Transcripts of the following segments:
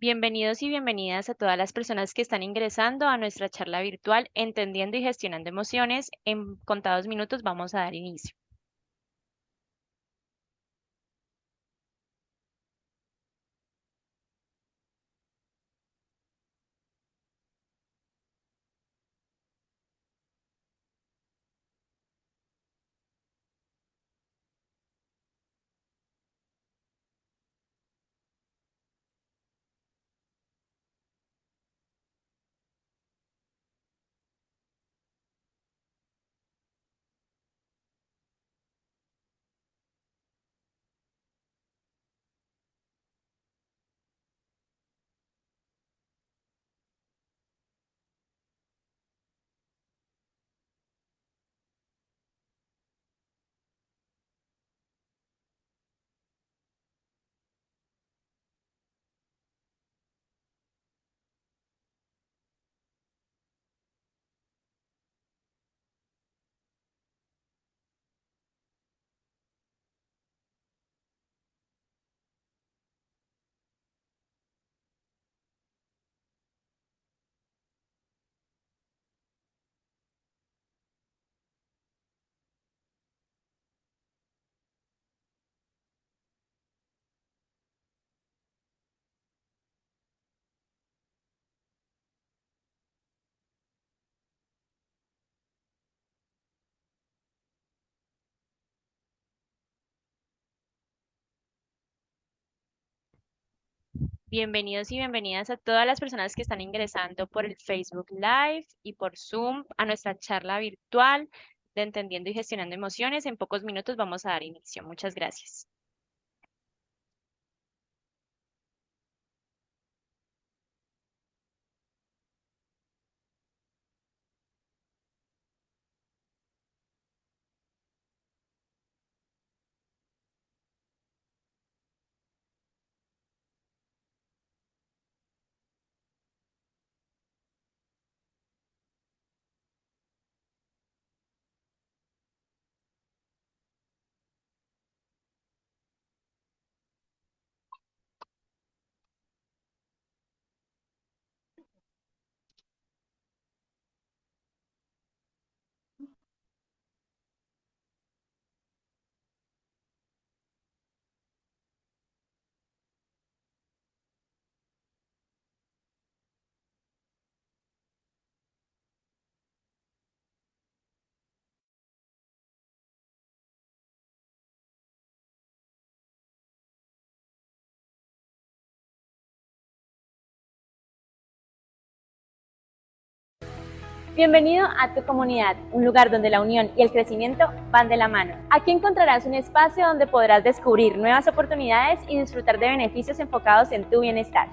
Bienvenidos y bienvenidas a todas las personas que están ingresando a nuestra charla virtual Entendiendo y Gestionando Emociones. En contados minutos vamos a dar inicio. Bienvenidos y bienvenidas a todas las personas que están ingresando por el Facebook Live y por Zoom a nuestra charla virtual de Entendiendo y Gestionando Emociones. En pocos minutos vamos a dar inicio. Muchas gracias. Bienvenido a tu comunidad, un lugar donde la unión y el crecimiento van de la mano. Aquí encontrarás un espacio donde podrás descubrir nuevas oportunidades y disfrutar de beneficios enfocados en tu bienestar.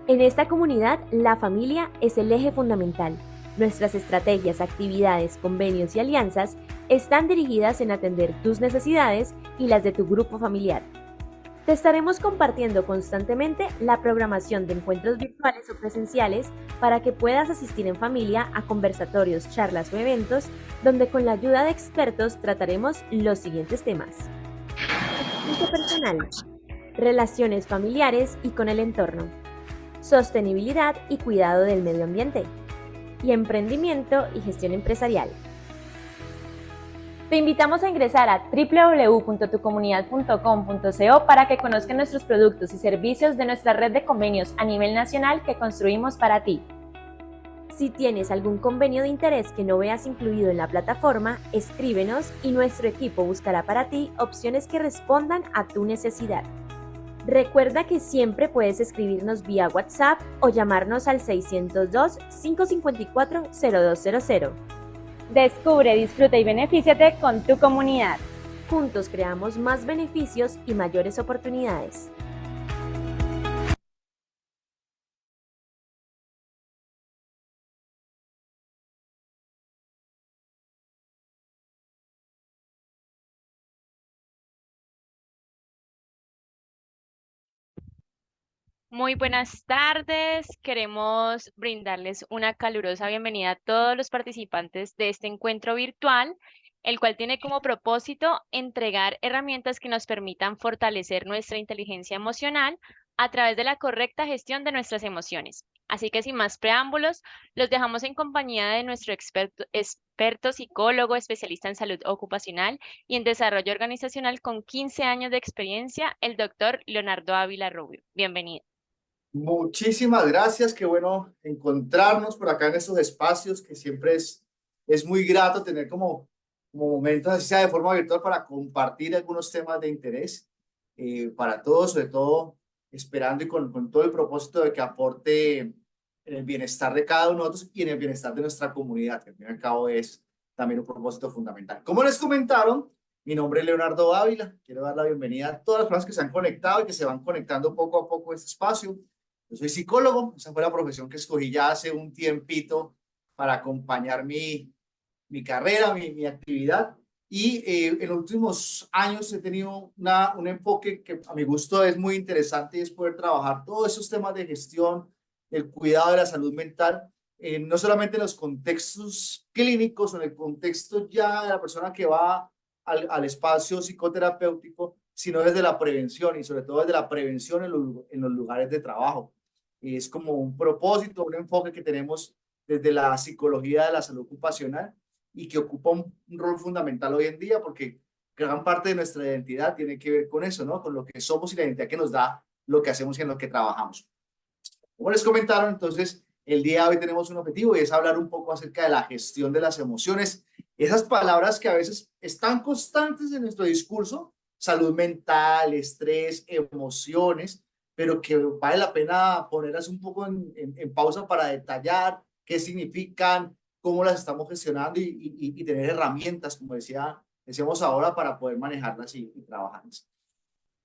En esta comunidad, la familia es el eje fundamental. Nuestras estrategias, actividades, convenios y alianzas están dirigidas en atender tus necesidades y las de tu grupo familiar. Te estaremos compartiendo constantemente la programación de encuentros virtuales o presenciales para que puedas asistir en familia a conversatorios, charlas o eventos donde con la ayuda de expertos trataremos los siguientes temas: crecimiento personal, relaciones familiares y con el entorno, sostenibilidad y cuidado del medio ambiente, y emprendimiento y gestión empresarial. Te invitamos a ingresar a www.tucomunidad.com.co para que conozcan nuestros productos y servicios de nuestra red de convenios a nivel nacional que construimos para ti. Si tienes algún convenio de interés que no veas incluido en la plataforma, escríbenos y nuestro equipo buscará para ti opciones que respondan a tu necesidad. Recuerda que siempre puedes escribirnos vía WhatsApp o llamarnos al 602-554-0200. Descubre, disfruta y benefíciate con tu comunidad. Juntos creamos más beneficios y mayores oportunidades. Muy buenas tardes. Queremos brindarles una calurosa bienvenida a todos los participantes de este encuentro virtual, el cual tiene como propósito entregar herramientas que nos permitan fortalecer nuestra inteligencia emocional a través de la correcta gestión de nuestras emociones. Así que sin más preámbulos, los dejamos en compañía de nuestro experto psicólogo, especialista en salud ocupacional y en desarrollo organizacional con 15 años de experiencia, el doctor Leonardo Ávila Rubio. Bienvenido. Muchísimas gracias, qué bueno encontrarnos por acá en estos espacios, que siempre es muy grato tener como momentos, así sea de forma virtual, para compartir algunos temas de interés para todos, sobre todo esperando y con todo el propósito de que aporte en el bienestar de cada uno de nosotros y en el bienestar de nuestra comunidad, que al fin y al cabo es también un propósito fundamental. Como les comentaron, mi nombre es Leonardo Ávila, quiero dar la bienvenida a todas las personas que se han conectado y que se van conectando poco a poco a este espacio. Yo soy psicólogo, esa fue la profesión que escogí ya hace un tiempito para acompañar mi carrera, mi actividad. Y en los últimos años he tenido un enfoque que a mi gusto es muy interesante, y es poder trabajar todos esos temas de gestión, el cuidado de la salud mental, no solamente en los contextos clínicos o en el contexto ya de la persona que va al espacio psicoterapéutico, sino desde la prevención y sobre todo desde la prevención en los lugares de trabajo. Es como un propósito, un enfoque que tenemos desde la psicología de la salud ocupacional y que ocupa un rol fundamental hoy en día, porque gran parte de nuestra identidad tiene que ver con eso, ¿no? Con lo que somos y la identidad que nos da lo que hacemos y en lo que trabajamos. Como les comentaron, entonces, el día de hoy tenemos un objetivo y es hablar un poco acerca de la gestión de las emociones. Esas palabras que a veces están constantes en nuestro discurso: salud mental, estrés, emociones, pero que vale la pena ponerlas un poco en pausa para detallar qué significan, cómo las estamos gestionando y tener herramientas, como decíamos ahora, para poder manejarlas y trabajarlas.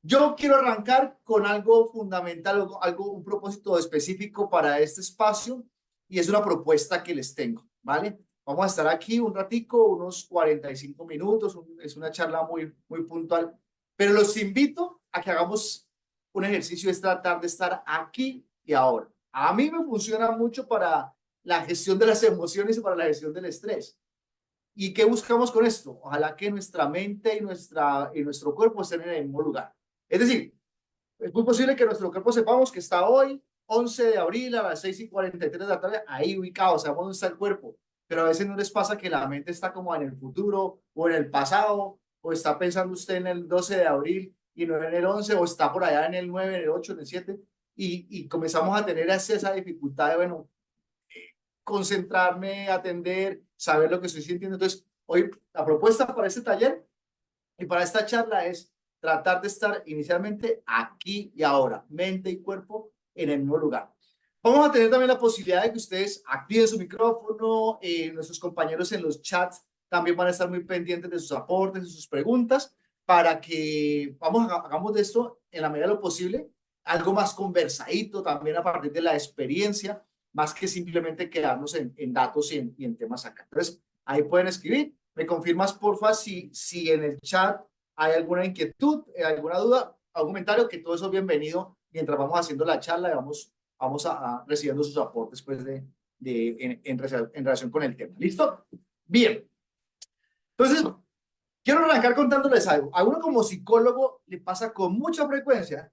Yo quiero arrancar con algo fundamental, un propósito específico para este espacio, y es una propuesta que les tengo, ¿vale? Vamos a estar aquí un ratico, unos 45 minutos, es una charla muy puntual, pero los invito a que hagamos un ejercicio, es tratar de estar aquí y ahora. A mí me funciona mucho para la gestión de las emociones y para la gestión del estrés. ¿Y qué buscamos con esto? Ojalá que nuestra mente y nuestro cuerpo estén en el mismo lugar. Es decir, es muy posible que nuestro cuerpo sepamos que está hoy, 11 de abril, a las 6:43 de la tarde, ahí ubicado, sabemos dónde está el cuerpo, pero a veces no les pasa que la mente está como en el futuro o en el pasado, o está pensando usted en el 12 de abril y no en el 11, o está por allá en el 9, en el 8, en el 7, y comenzamos a tener esa dificultad de, bueno, concentrarme, atender, saber lo que estoy sintiendo. Entonces, hoy la propuesta para este taller y para esta charla es tratar de estar inicialmente aquí y ahora, mente y cuerpo en el mismo lugar. Vamos a tener también la posibilidad de que ustedes activen su micrófono, nuestros compañeros en los chats también van a estar muy pendientes de sus aportes, de sus preguntas, para que hagamos de esto, en la medida de lo posible, algo más conversadito, también a partir de la experiencia, más que simplemente quedarnos en datos y en temas acá. Entonces, ahí pueden escribir. ¿Me confirmas, porfa, si en el chat hay alguna inquietud, alguna duda, algún comentario? Que todo eso es bienvenido mientras vamos haciendo la charla y vamos a recibiendo sus aportes, pues, en relación con el tema. ¿Listo? Bien. Entonces, quiero arrancar contándoles algo. A uno como psicólogo le pasa con mucha frecuencia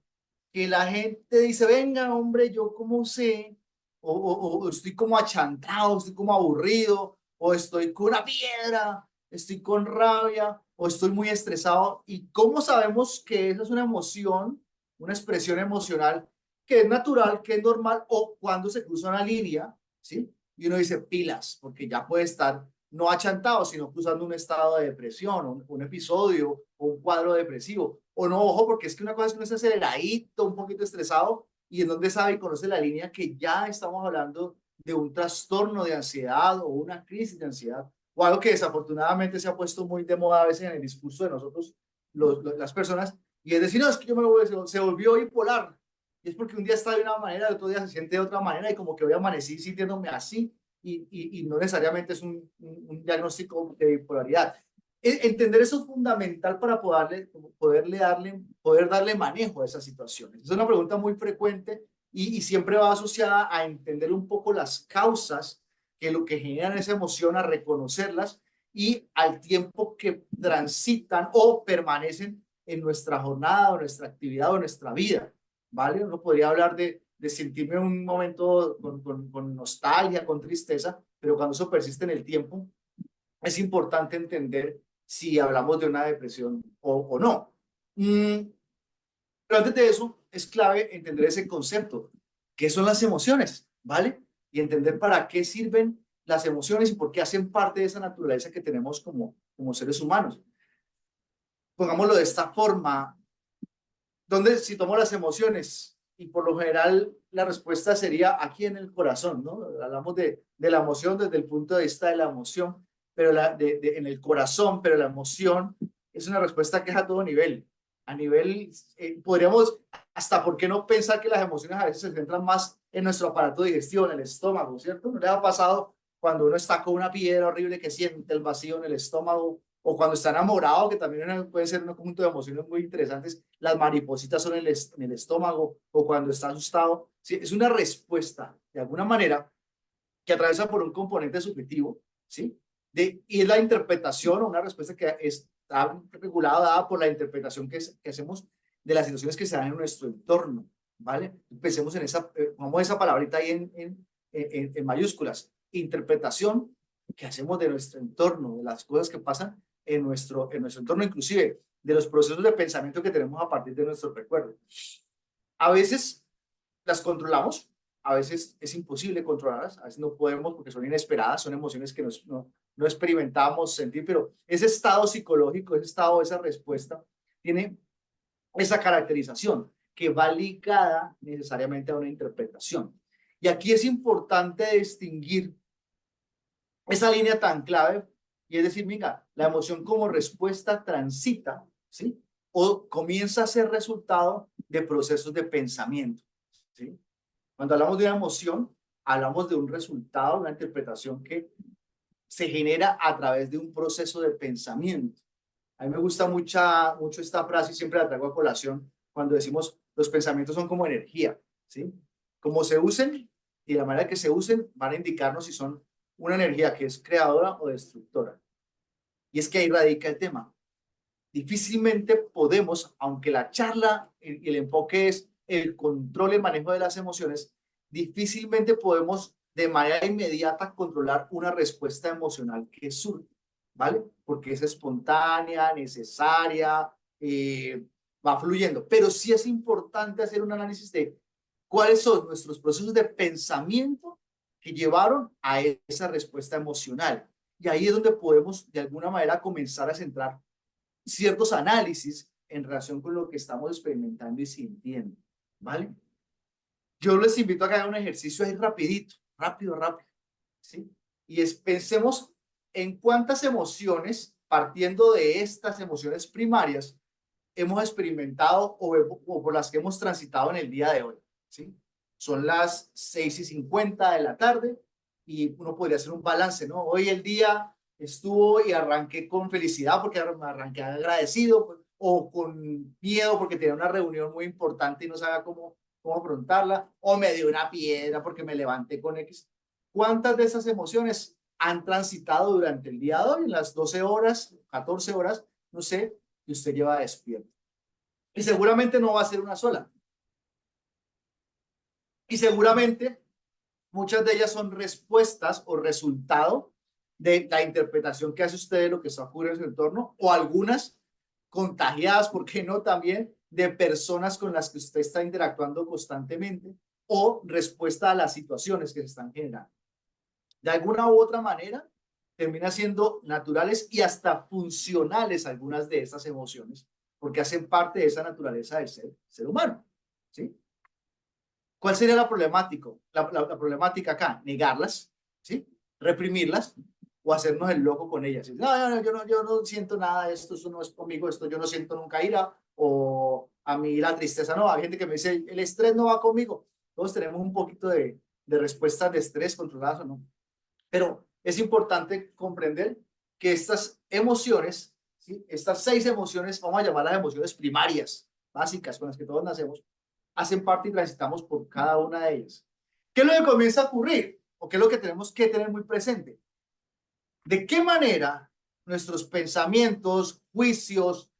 que la gente dice: venga, hombre, yo cómo sé o estoy como achantado, estoy como aburrido, o estoy con una piedra, estoy con rabia, o estoy muy estresado. ¿Y cómo sabemos que esa es una emoción, una expresión emocional que es natural, que es normal, o cuando se cruza una línea, ¿sí? Y uno dice pilas, porque ya puede estar no achantado, sino cruzando un estado de depresión, un episodio o un cuadro depresivo. O no, ojo, porque es que una cosa es que uno está aceleradito, un poquito estresado, y en donde sabe y conoce la línea que ya estamos hablando de un trastorno de ansiedad o una crisis de ansiedad, o algo que desafortunadamente se ha puesto muy de moda a veces en el discurso de nosotros, las personas, y es decir, no, es que yo me voy, se volvió bipolar, y es porque un día está de una manera, el otro día se siente de otra manera, y como que hoy amanecí sintiéndome así, y no necesariamente es un diagnóstico de bipolaridad. Entender eso es fundamental para poder darle manejo a esas situaciones. Es una pregunta muy frecuente y siempre va asociada a entender un poco las causas que lo que generan esa emoción, a reconocerlas y al tiempo que transitan o permanecen en nuestra jornada o nuestra actividad o nuestra vida, ¿vale? Uno podría hablar de sentirme en un momento con nostalgia, con tristeza, pero cuando eso persiste en el tiempo, es importante entender si hablamos de una depresión o no. Pero antes de eso, es clave entender ese concepto. ¿Qué son las emociones? ¿Vale? Y entender para qué sirven las emociones y por qué hacen parte de esa naturaleza que tenemos como seres humanos. Pongámoslo de esta forma, donde si tomo las emociones, y por lo general la respuesta sería aquí en el corazón, ¿no? Hablamos de la emoción desde el punto de vista de la emoción, pero en el corazón, pero la emoción es una respuesta que es a todo nivel. A nivel, podríamos, hasta por qué no pensar que las emociones a veces se centran más en nuestro aparato digestivo, en el estómago, ¿cierto? ¿No le ha pasado cuando uno está con una piedra horrible que siente el vacío en el estómago? O cuando está enamorado, que también puede ser un conjunto de emociones muy interesantes, las maripositas son en el estómago, o cuando está asustado. ¿Sí? Es una respuesta, de alguna manera, que atraviesa por un componente subjetivo, ¿sí? Y es la interpretación o una respuesta que está regulada, dada por la interpretación que hacemos de las situaciones que se dan en nuestro entorno, ¿vale? Pensemos en pongamos esa palabrita ahí en mayúsculas, interpretación que hacemos de nuestro entorno, de las cosas que pasan en nuestro entorno, inclusive de los procesos de pensamiento que tenemos a partir de nuestros recuerdos. A veces las controlamos, a veces es imposible controlarlas, a veces no podemos porque son inesperadas, son emociones que no experimentamos sentir, pero ese estado psicológico, ese estado, esa respuesta, tiene esa caracterización que va ligada necesariamente a una interpretación. Y aquí es importante distinguir esa línea tan clave, y es decir, mira, la emoción como respuesta transita, ¿sí? O comienza a ser resultado de procesos de pensamiento, ¿sí? Cuando hablamos de una emoción, hablamos de un resultado, una interpretación que se genera a través de un proceso de pensamiento. A mí me gusta mucho esta frase y siempre la traigo a colación cuando decimos los pensamientos son como energía, ¿sí? Como se usen y de la manera que se usen van a indicarnos si son una energía que es creadora o destructora. Y es que ahí radica el tema. Difícilmente podemos, aunque la charla y el enfoque es el control y el manejo de las emociones, difícilmente podemos de manera inmediata controlar una respuesta emocional que surge, ¿vale? Porque es espontánea, necesaria, va fluyendo. Pero sí es importante hacer un análisis de cuáles son nuestros procesos de pensamiento que llevaron a esa respuesta emocional. Y ahí es donde podemos de alguna manera comenzar a centrar ciertos análisis en relación con lo que estamos experimentando y sintiendo, ¿vale? Yo les invito a que hagan un ejercicio ahí rapidito, rápido, ¿sí? Y pensemos en cuántas emociones, partiendo de estas emociones primarias, hemos experimentado o por las que hemos transitado en el día de hoy, ¿sí? Son las 6:50 de la tarde y uno podría hacer un balance, ¿no? Hoy el día estuvo y arranqué con felicidad porque me arranqué agradecido, pues, o con miedo porque tenía una reunión muy importante y no sabía cómo afrontarla, o me dio una piedra porque me levanté con X. ¿Cuántas de esas emociones han transitado durante el día de hoy, en las 12 horas, 14 horas, no sé, que usted lleva despierto? Y seguramente no va a ser una sola. Y seguramente muchas de ellas son respuestas o resultado de la interpretación que hace usted de lo que está ocurriendo en su entorno, o algunas contagiadas, ¿por qué no? También de personas con las que usted está interactuando constantemente, o respuesta a las situaciones que se están generando. De alguna u otra manera, termina siendo naturales y hasta funcionales algunas de estas emociones, porque hacen parte de esa naturaleza del ser humano, ¿sí? ¿Cuál sería la problemática? La problemática acá, negarlas, ¿sí? Reprimirlas o hacernos el loco con ellas. No, yo no siento nada de esto, eso no es conmigo, esto yo no siento nunca ira, o a mí la tristeza no. Hay gente que me dice, el estrés no va conmigo. Todos tenemos un poquito de respuestas de estrés controladas o no. Pero es importante comprender que estas emociones, ¿sí? Estas 6 emociones, vamos a llamarlas emociones primarias, básicas, con las que todos nacemos, hacen parte y transitamos por cada una de ellas. ¿Qué es lo que comienza a ocurrir? ¿O qué es lo que tenemos que tener muy presente? ¿De qué manera nuestros pensamientos, juicios,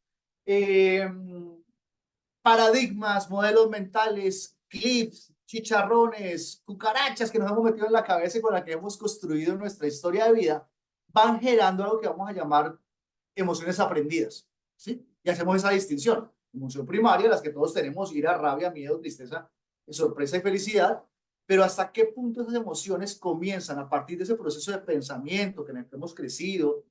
paradigmas, modelos mentales, clips, chicharrones, cucarachas que nos hemos metido en la cabeza y con la que hemos construido nuestra historia de vida, van generando algo que vamos a llamar emociones aprendidas, ¿sí? Y hacemos esa distinción. Emoción primaria, las que todos tenemos, ira, rabia, miedo, tristeza, sorpresa y felicidad, pero hasta qué punto esas emociones comienzan a partir de ese proceso de pensamiento que en el que hemos crecido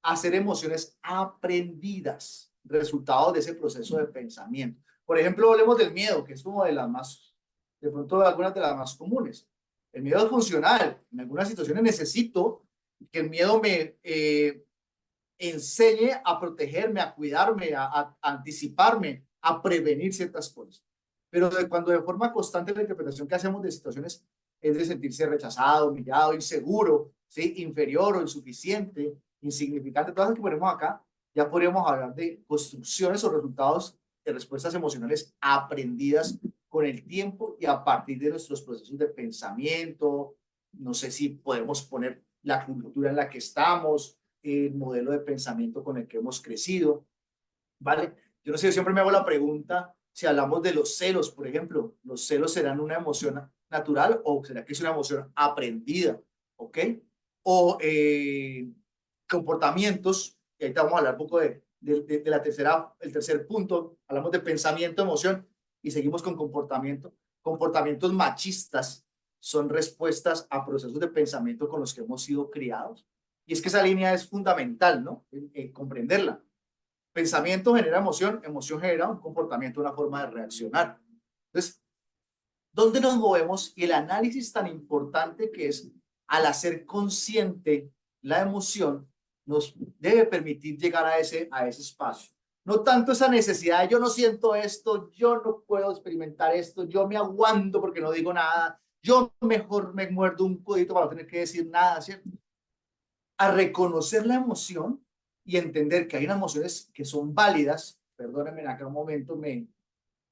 a ser emociones aprendidas, resultado de ese proceso de pensamiento. Por ejemplo, hablemos del miedo, que es como de las más, de pronto algunas de las más comunes. El miedo es funcional. En algunas situaciones necesito que el miedo me enseñe a protegerme, a cuidarme, a anticiparme, a prevenir ciertas cosas. Pero cuando de forma constante la interpretación que hacemos de situaciones es de sentirse rechazado, humillado, inseguro, ¿sí? Inferior o insuficiente, insignificante, todas las que ponemos acá, ya podríamos hablar de construcciones o resultados de respuestas emocionales aprendidas con el tiempo y a partir de nuestros procesos de pensamiento. No sé si podemos poner la cultura en la que estamos, el modelo de pensamiento con el que hemos crecido, ¿vale? Yo no sé, yo siempre me hago la pregunta, si hablamos de los celos, por ejemplo, ¿los celos serán una emoción natural o será que es una emoción aprendida? ¿Ok? O comportamientos, y ahorita vamos a hablar un poco de la el tercer punto, hablamos de pensamiento, emoción, y seguimos con comportamiento. Comportamientos machistas son respuestas a procesos de pensamiento con los que hemos sido criados. Y es que esa línea es fundamental, ¿no? Comprenderla. Pensamiento genera emoción, emoción genera un comportamiento, una forma de reaccionar. Entonces, ¿dónde nos movemos? Y el análisis tan importante que es, al hacer consciente la emoción, nos debe permitir llegar a ese espacio. No tanto esa necesidad de yo no siento esto, yo no puedo experimentar esto, yo me aguanto porque no digo nada, yo mejor me muerdo un codito para no tener que decir nada, ¿cierto? A reconocer la emoción y entender que hay unas emociones que son válidas, perdónenme en acá un momento,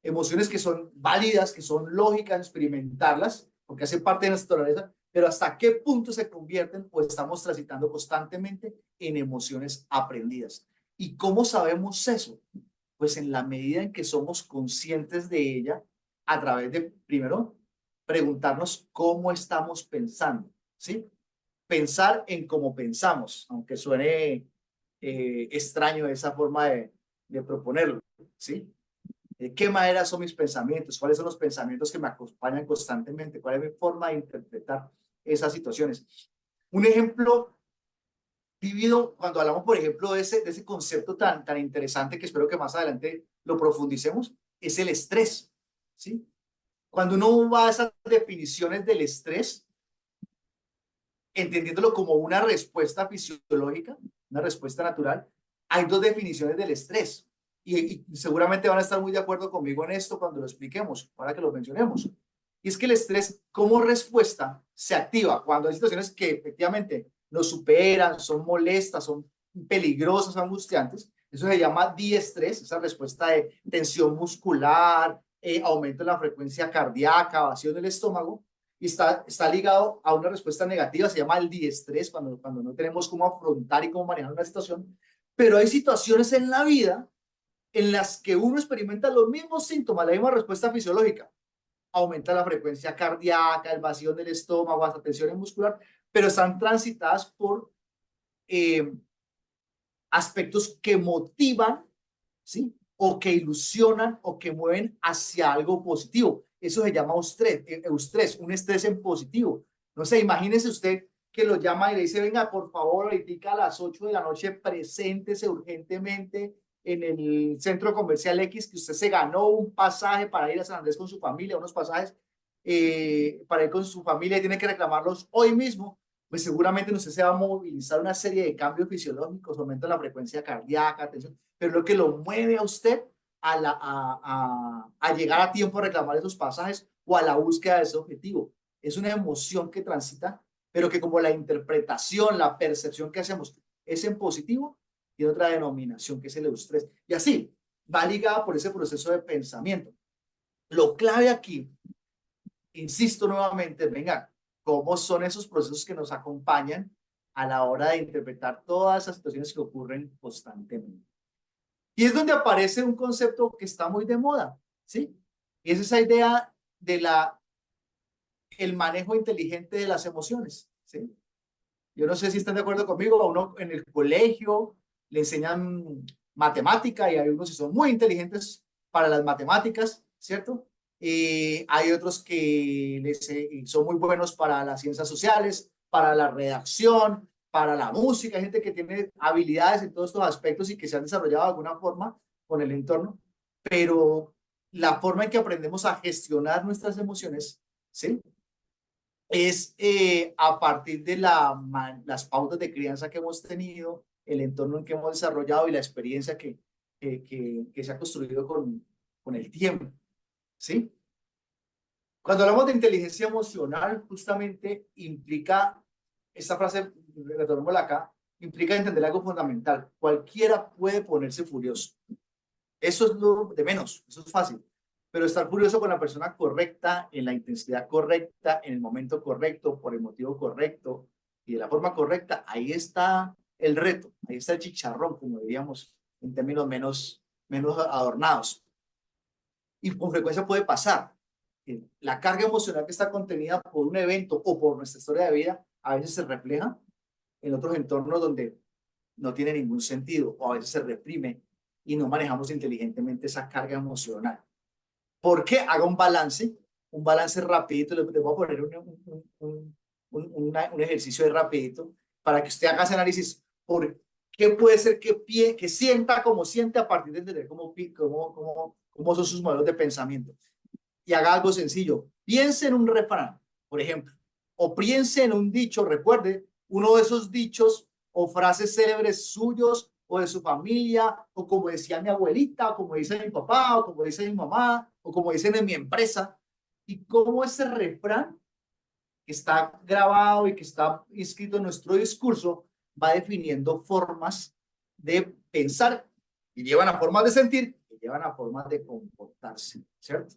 emociones que son válidas, que son lógicas experimentarlas, porque hace parte de nuestra naturaleza, pero hasta qué punto se convierten o estamos transitando constantemente en emociones aprendidas. ¿Y cómo sabemos eso? Pues en la medida en que somos conscientes de ella, a través de, primero, preguntarnos cómo estamos pensando, ¿sí? Pensar en cómo pensamos, aunque suene extraño esa forma de proponerlo, ¿sí? ¿De qué manera son mis pensamientos? ¿Cuáles son los pensamientos que me acompañan constantemente? ¿Cuál es mi forma de interpretar esas situaciones? Un ejemplo vivido cuando hablamos, por ejemplo, de ese concepto tan interesante que espero que más adelante lo profundicemos, es el estrés, ¿sí? Cuando uno va a esas definiciones del estrés, entendiéndolo como una respuesta fisiológica, una respuesta natural, hay 2 definiciones del estrés. Y seguramente van a estar muy de acuerdo conmigo en esto cuando lo expliquemos, para que lo mencionemos. Y es que el estrés como respuesta se activa cuando hay situaciones que efectivamente nos superan, son molestas, son peligrosas, angustiantes. Eso se llama diestrés, esa respuesta de tensión muscular, aumento en la frecuencia cardíaca, vacío en el estómago. Y está ligado a una respuesta negativa, se llama el diestrés, cuando no tenemos cómo afrontar y cómo manejar una situación. Pero hay situaciones en la vida en las que uno experimenta los mismos síntomas, la misma respuesta fisiológica, aumenta la frecuencia cardíaca, el vacío del estómago, hasta tensión muscular, pero están transitadas por aspectos que motivan, ¿sí? O que ilusionan o que mueven hacia algo positivo. Eso se llama eustrés, un estrés en positivo. No sé, imagínese usted que lo llama y le dice, venga, por favor, ahorita a las 8 de la noche, preséntese urgentemente en el centro comercial X, que usted se ganó un pasaje para ir a San Andrés con su familia, unos pasajes para ir con su familia y tiene que reclamarlos hoy mismo. Pues seguramente usted se va a movilizar una serie de cambios fisiológicos, aumento de la frecuencia cardíaca, tensión, pero lo que lo mueve a usted a llegar a tiempo a reclamar esos pasajes o a la búsqueda de ese objetivo. Es una emoción que transita, pero que como la interpretación, la percepción que hacemos es en positivo, tiene otra denominación que es el eustrés. Y así, va ligada por ese proceso de pensamiento. Lo clave aquí, insisto nuevamente, venga, ¿cómo son esos procesos que nos acompañan a la hora de interpretar todas esas situaciones que ocurren constantemente? Y es donde aparece un concepto que está muy de moda, ¿sí? Y es esa idea de el manejo inteligente de las emociones, ¿sí? Yo no sé si están de acuerdo conmigo, a uno en el colegio le enseñan matemática y hay unos que son muy inteligentes para las matemáticas, ¿cierto? Hay otros que son muy buenos para las ciencias sociales, para la redacción, para la música. Hay gente que tiene habilidades en todos estos aspectos y que se han desarrollado de alguna forma con el entorno, pero la forma en que aprendemos a gestionar nuestras emociones, ¿sí? Es a partir de las pautas de crianza que hemos tenido, el entorno en que hemos desarrollado y la experiencia que se ha construido con el tiempo, ¿sí? Cuando hablamos de inteligencia emocional, justamente implica, esta frase, retomémosla acá, implica entender algo fundamental. Cualquiera puede ponerse furioso. Eso es lo de menos, eso es fácil. Pero estar furioso con la persona correcta, en la intensidad correcta, en el momento correcto, por el motivo correcto y de la forma correcta, ahí está el reto, ahí está el chicharrón, como diríamos en términos menos adornados. Y con frecuencia puede pasar. La carga emocional que está contenida por un evento o por nuestra historia de vida, a veces se refleja en otros entornos donde no tiene ningún sentido o a veces se reprime y no manejamos inteligentemente esa carga emocional. ¿Por qué? Haga un balance rapidito. Les voy a poner un ejercicio de rapidito para que usted haga ese análisis. ¿Por qué puede ser que sienta como siente a partir de entender cómo son sus modelos de pensamiento? Y haga algo sencillo. Piense en un refrán, por ejemplo, o piense en un dicho. Recuerde, uno de esos dichos o frases célebres suyos o de su familia, o como decía mi abuelita, o como dice mi papá, o como dice mi mamá, o como dicen en mi empresa, y cómo ese refrán que está grabado y que está inscrito en nuestro discurso va definiendo formas de pensar y llevan a formas de sentir y llevan a formas de comportarse, ¿cierto?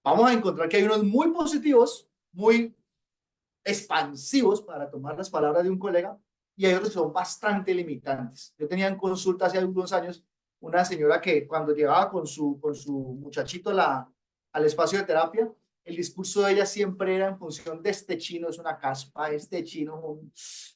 Vamos a encontrar que hay unos muy positivos, muy expansivos, para tomar las palabras de un colega, y hay otros que son bastante limitantes. Yo tenía en consulta hace algunos años una señora que cuando llegaba con su muchachito al espacio de terapia, el discurso de ella siempre era en función de este chino es una caspa, este chino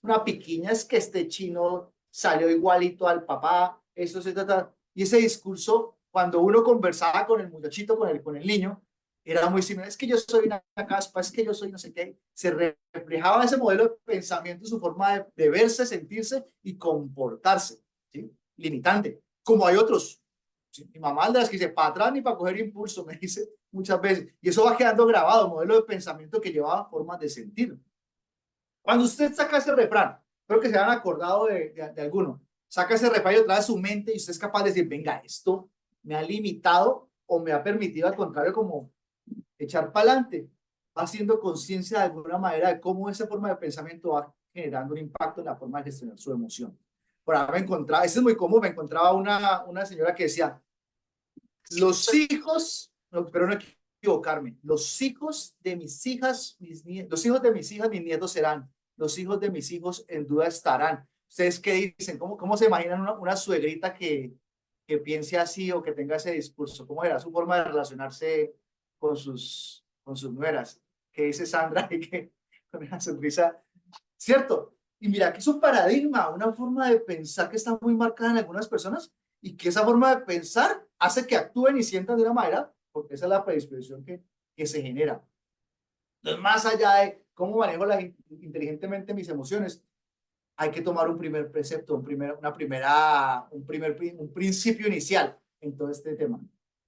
una piquiña, es que este chino salió igualito al papá, eso se trata. Y ese discurso, cuando uno conversaba con el muchachito, con el niño, era muy similar. Es que yo soy una caspa, es que yo soy no sé qué. Se reflejaba ese modelo de pensamiento, su forma de verse, sentirse y comportarse, ¿sí? Limitante. Como hay otros. ¿Sí? Mi mamá de las que dice para atrás ni para coger impulso, me dice muchas veces. Y eso va quedando grabado, modelo de pensamiento que llevaba formas de sentir. Cuando usted saca ese refrán, creo que se han acordado de alguno, saca ese refrán y otra vez su mente y usted es capaz de decir, venga, esto me ha limitado o me ha permitido al contrario como echar para adelante, va haciendo conciencia de alguna manera de cómo esa forma de pensamiento va generando un impacto en la forma de gestionar su emoción. Por ahora me encontraba, eso es muy común, me encontraba una señora que decía, los hijos, no, espero no equivocarme, los hijos de mis hijas, los hijos de mis hijas, mis nietos serán, los hijos de mis hijos en duda estarán. ¿Ustedes qué dicen? ¿Cómo se imaginan una suegrita que piense así o que tenga ese discurso? ¿Cómo era su forma de relacionarse con con sus nueras, que dice Sandra y que con una sonrisa, ¿cierto? Y mira que es un paradigma, una forma de pensar que está muy marcada en algunas personas y que esa forma de pensar hace que actúen y sientan de una manera, porque esa es la predisposición que se genera. Entonces, más allá de cómo manejo inteligentemente mis emociones, hay que tomar un primer precepto, un principio inicial en todo este tema.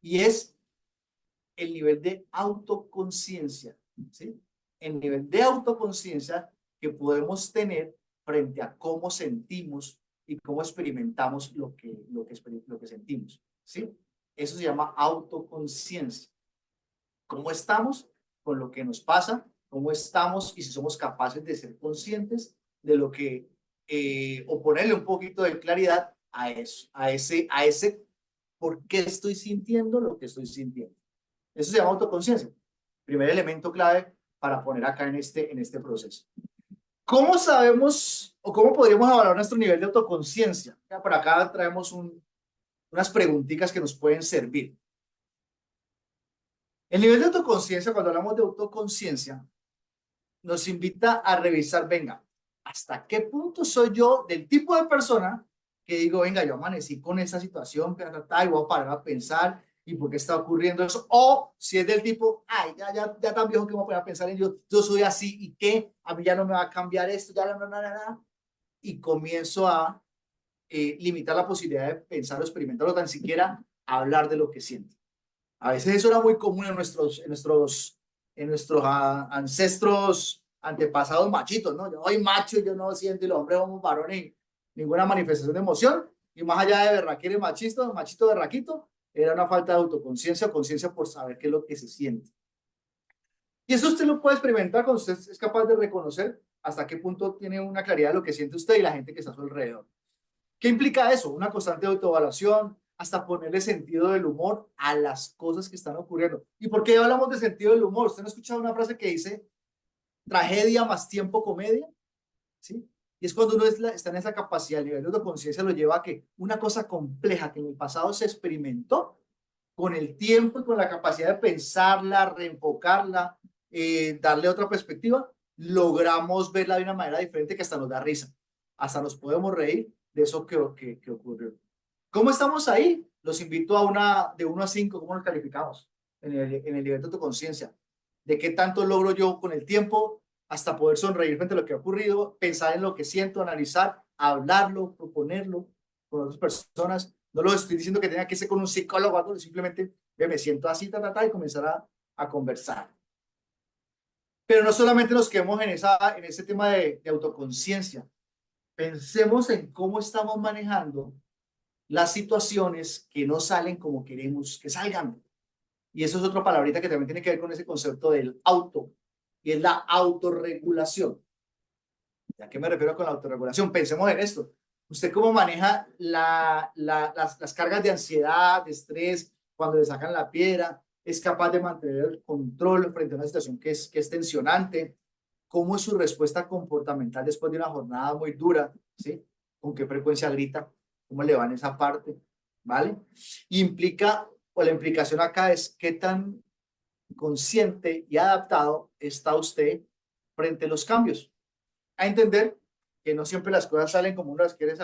Y es el nivel de autoconciencia, ¿sí? El nivel de autoconciencia que podemos tener frente a cómo sentimos y cómo experimentamos lo que sentimos, ¿sí? Eso se llama autoconciencia. ¿Cómo estamos con lo que nos pasa? ¿Cómo estamos y si somos capaces de ser conscientes de lo que, o ponerle un poquito de claridad a eso, a ese por qué estoy sintiendo lo que estoy sintiendo? Eso se llama autoconciencia. Primer elemento clave para poner acá en este proceso. ¿Cómo sabemos o cómo podríamos evaluar nuestro nivel de autoconciencia? Por acá traemos unas preguntitas que nos pueden servir. El nivel de autoconciencia, cuando hablamos de autoconciencia, nos invita a revisar, venga, ¿hasta qué punto soy yo del tipo de persona que digo, venga, yo amanecí con esta situación, y voy a parar a pensar, ¿y por qué está ocurriendo eso? O si es del tipo, ay, ya tan viejo que me voy a poner a pensar en yo soy así, ¿y qué? A mí ya no me va a cambiar esto, ya no. Y comienzo a limitar la posibilidad de pensar o experimentar o tan siquiera hablar de lo que siento. A veces eso era muy común en nuestros ancestros, antepasados machitos, ¿no? Yo soy macho y yo no siento, y los hombres somos varones, ninguna manifestación de emoción, y más allá de berraquero y machito berraquito, era una falta de autoconciencia o conciencia por saber qué es lo que se siente. Y eso usted lo puede experimentar cuando usted es capaz de reconocer hasta qué punto tiene una claridad de lo que siente usted y la gente que está a su alrededor. ¿Qué implica eso? Una constante autoevaluación, hasta ponerle sentido del humor a las cosas que están ocurriendo. ¿Y por qué hablamos de sentido del humor? ¿Usted no ha escuchado una frase que dice tragedia más tiempo comedia? ¿Sí? Y es cuando uno está en esa capacidad, el nivel de autoconciencia lo lleva a que una cosa compleja que en el pasado se experimentó, con el tiempo y con la capacidad de pensarla, reenfocarla, darle otra perspectiva, logramos verla de una manera diferente que hasta nos da risa. Hasta nos podemos reír de eso que ocurrió. ¿Cómo estamos ahí? Los invito a de 1 a 5, ¿cómo nos calificamos en el nivel de autoconciencia? ¿De qué tanto logro yo con el tiempo hasta poder sonreír frente a lo que ha ocurrido, pensar en lo que siento, analizar, hablarlo, proponerlo con otras personas? No lo estoy diciendo que tenga que ser con un psicólogo o algo, simplemente me siento así, y comenzar a conversar. Pero no solamente nos quedemos en ese tema de autoconciencia. Pensemos en cómo estamos manejando las situaciones que no salen como queremos que salgan. Y eso es otra palabrita que también tiene que ver con ese concepto del auto, y es la autorregulación. ¿A qué me refiero con la autorregulación? Pensemos en esto. ¿Usted cómo maneja las cargas de ansiedad, de estrés, cuando le sacan la piedra? ¿Es capaz de mantener el control frente a una situación que es tensionante? ¿Cómo es su respuesta comportamental después de una jornada muy dura? ¿Sí? ¿Con qué frecuencia grita? ¿Cómo le va en esa parte? ¿Vale? La implicación acá es qué tan consciente y adaptado está usted frente a los cambios. A entender que no siempre las cosas salen como uno las quiere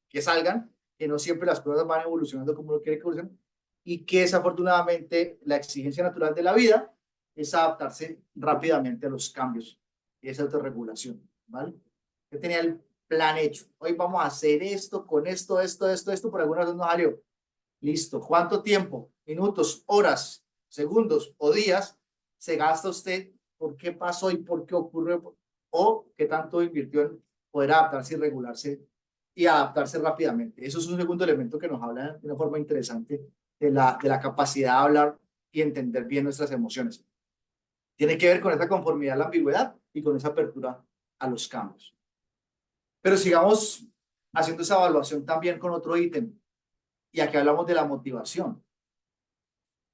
que salgan, que no siempre las cosas van evolucionando como uno quiere que evolucionen, y que desafortunadamente la exigencia natural de la vida es adaptarse rápidamente a los cambios y esa autorregulación, ¿vale? Yo tenía el plan hecho. Hoy vamos a hacer esto, con esto, por alguna razón no salió. Listo. ¿Cuánto tiempo? Minutos, horas, segundos o días se gasta usted? ¿Por qué pasó y por qué ocurrió? ¿O qué tanto invirtió en poder adaptarse y regularse y adaptarse rápidamente? Eso es un segundo elemento que nos habla de una forma interesante de la capacidad de hablar y entender bien nuestras emociones. Tiene que ver con esa conformidad a la ambigüedad y con esa apertura a los cambios. Pero sigamos haciendo esa evaluación también con otro ítem. Y aquí hablamos de la motivación.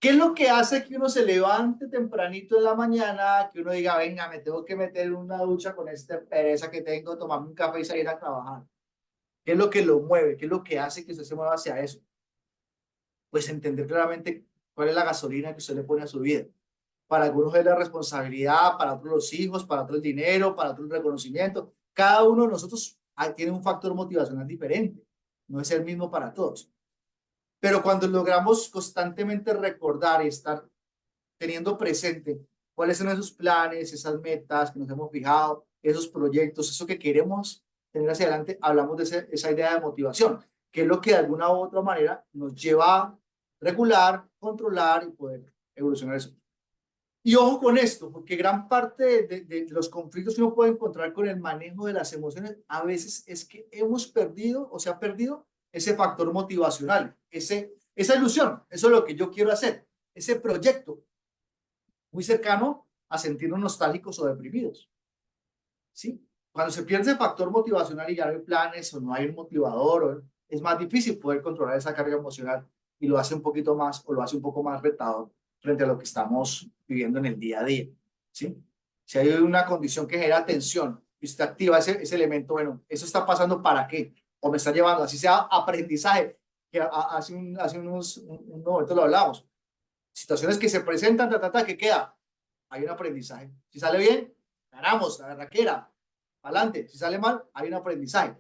¿Qué es lo que hace que uno se levante tempranito en la mañana, que uno diga, venga, me tengo que meter en una ducha con esta pereza que tengo, tomarme un café y salir a trabajar? ¿Qué es lo que lo mueve? ¿Qué es lo que hace que usted se mueva hacia eso? Pues entender claramente cuál es la gasolina que usted le pone a su vida. para algunos es la responsabilidad, para otros los hijos, para otros el dinero, para otros el reconocimiento. Cada uno de nosotros tiene un factor motivacional diferente, no es el mismo para todos. Pero cuando logramos constantemente recordar y estar teniendo presente cuáles son esos planes, esas metas que nos hemos fijado, esos proyectos, eso que queremos tener hacia adelante, hablamos de esa idea de motivación, que es lo que de alguna u otra manera nos lleva a regular, controlar y poder evolucionar eso. Y ojo con esto, porque gran parte de los conflictos que uno puede encontrar con el manejo de las emociones a veces es que hemos perdido o se ha perdido ese factor motivacional, esa ilusión, eso es lo que yo quiero hacer, ese proyecto muy cercano a sentirnos nostálgicos o deprimidos. ¿Sí? Cuando se pierde ese factor motivacional y ya no hay planes o no hay un motivador, es más difícil poder controlar esa carga emocional y lo hace un poquito más o lo hace un poco más retador frente a lo que estamos viviendo en el día a día. ¿Sí? Si hay una condición que genera tensión y usted activa ese elemento, bueno, ¿eso está pasando para qué? O me está llevando, así sea aprendizaje, que hace un momento lo hablamos. Situaciones que se presentan, ¿qué queda? Hay un aprendizaje. Si sale bien, ganamos, la raquera, adelante. Si sale mal, hay un aprendizaje.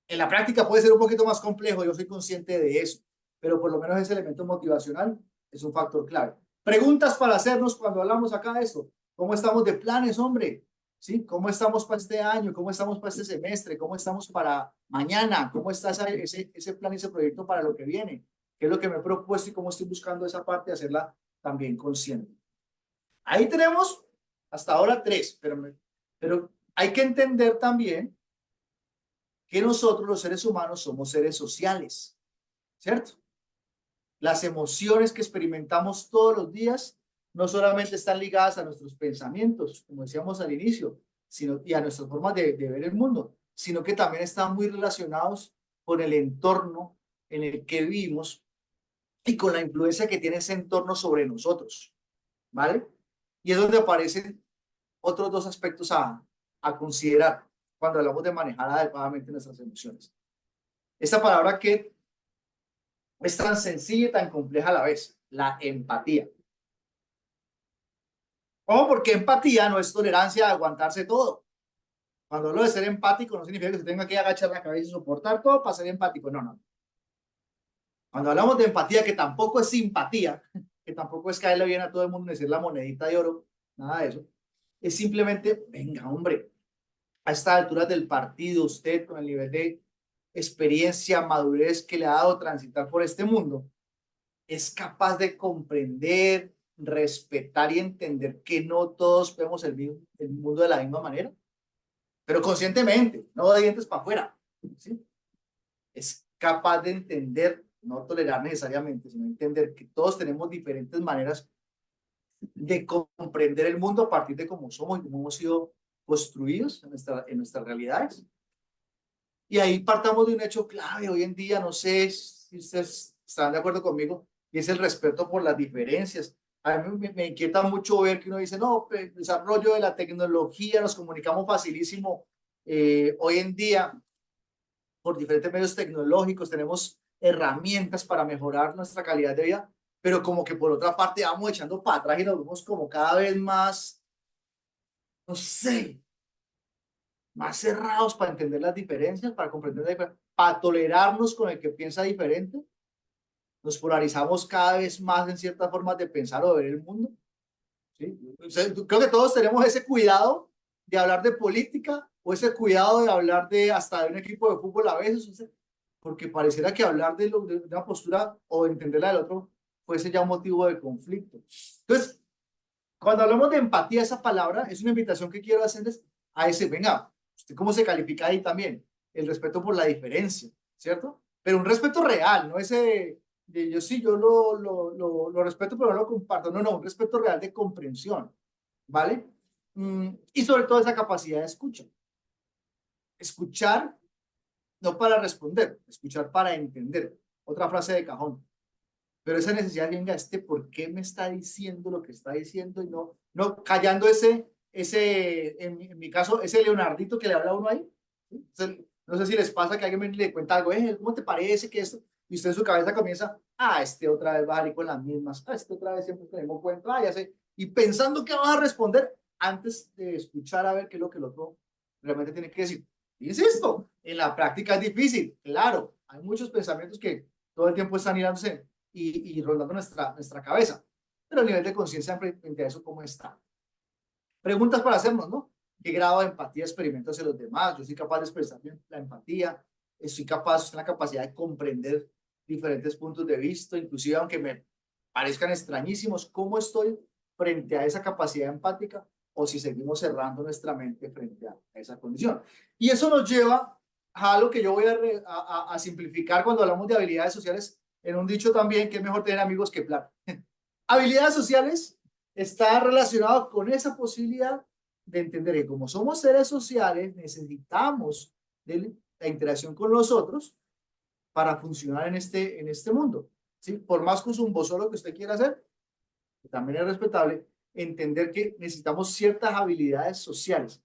En la práctica puede ser un poquito más complejo, yo soy consciente de eso, pero por lo menos ese elemento motivacional es un factor clave. Preguntas para hacernos cuando hablamos acá de esto. ¿Cómo estamos de planes, hombre? ¿Sí? ¿Cómo estamos para este año? ¿Cómo estamos para este semestre? ¿Cómo estamos para mañana? ¿Cómo está ese plan, ese proyecto para lo que viene? ¿Qué es lo que me he propuesto y cómo estoy buscando esa parte de hacerla también consciente? Ahí tenemos hasta ahora 3, pero hay que entender también que nosotros los seres humanos somos seres sociales, ¿cierto? Las emociones que experimentamos todos los días no solamente están ligadas a nuestros pensamientos, como decíamos al inicio, y a nuestras formas de ver el mundo, sino que también están muy relacionados con el entorno en el que vivimos y con la influencia que tiene ese entorno sobre nosotros, ¿vale? Y es donde aparecen otros 2 aspectos a considerar cuando hablamos de manejar adecuadamente nuestras emociones. Esta palabra que es tan sencilla y tan compleja a la vez, la empatía. ¿Cómo? Porque empatía no es tolerancia a aguantarse todo. Cuando hablo de ser empático no significa que se tenga que agachar la cabeza y soportar todo para ser empático, no, no. Cuando hablamos de empatía, que tampoco es simpatía, que tampoco es caerle bien a todo el mundo y decir la monedita de oro, nada de eso, es simplemente, venga, hombre, a estas alturas del partido, usted con el nivel de experiencia, madurez que le ha dado transitar por este mundo, es capaz de comprender, respetar y entender que no todos vemos el mundo de la misma manera, pero conscientemente, no de dientes para afuera, ¿sí? Es capaz de entender, no tolerar necesariamente, sino entender que todos tenemos diferentes maneras de comprender el mundo a partir de cómo somos y cómo hemos sido construidos en nuestras realidades. Y ahí partamos de un hecho clave hoy en día, no sé si ustedes están de acuerdo conmigo, y es el respeto por las diferencias. A mí me inquieta mucho ver que uno dice, no, el desarrollo de la tecnología, nos comunicamos facilísimo hoy en día por diferentes medios tecnológicos, tenemos herramientas para mejorar nuestra calidad de vida, pero como que por otra parte vamos echando para atrás y nos vemos como cada vez más, no sé, más cerrados para entender las diferencias, para comprender la diferencia, para tolerarnos con el que piensa diferente. Nos polarizamos cada vez más en ciertas formas de pensar o de ver el mundo. ¿Sí? Creo que todos tenemos ese cuidado de hablar de política o ese cuidado de hablar de hasta de un equipo de fútbol a veces, porque pareciera que hablar de una postura o entenderla del otro fuese ya un motivo de conflicto. Entonces, cuando hablamos de empatía, esa palabra es una invitación que quiero hacerles a ese, venga, ¿usted cómo se califica ahí también? El respeto por la diferencia, ¿cierto? Pero un respeto real, no ese de yo sí, yo lo respeto, pero no lo comparto. No, no, un respeto real de comprensión, ¿vale? Y sobre todo esa capacidad de escucha. Escuchar no para responder, escuchar para entender. Otra frase de cajón. Pero esa necesidad de, venga, ¿por qué me está diciendo lo que está diciendo? Y no callando en mi caso, ese Leonardito que le habla a uno ahí. ¿Sí? No sé si les pasa que alguien le cuenta algo, ¿cómo te parece que esto? Y usted en su cabeza comienza, otra vez va a salir con las mismas, otra vez siempre tenemos cuento, y pensando qué vas a responder antes de escuchar a ver qué es lo que el otro realmente tiene que decir. Insisto, en la práctica es difícil, claro, hay muchos pensamientos que todo el tiempo están irándose y rondando nuestra cabeza, pero el nivel de conciencia frente a eso, ¿cómo está? Preguntas para hacernos, ¿no? ¿Qué grado de empatía experimento hacia los demás? Yo soy capaz de expresar la empatía, soy capaz, tengo la capacidad de comprender diferentes puntos de vista, inclusive aunque me parezcan extrañísimos, ¿cómo estoy frente a esa capacidad empática? O si seguimos cerrando nuestra mente frente a esa condición. Y eso nos lleva a algo que yo voy a simplificar cuando hablamos de habilidades sociales, en un dicho también que es mejor tener amigos que plata. Habilidades sociales está relacionado con esa posibilidad de entender que como somos seres sociales, necesitamos de la interacción con los otros para funcionar en este mundo. ¿Sí? Por más solo que usted quiera hacer, que también es respetable, entender que necesitamos ciertas habilidades sociales.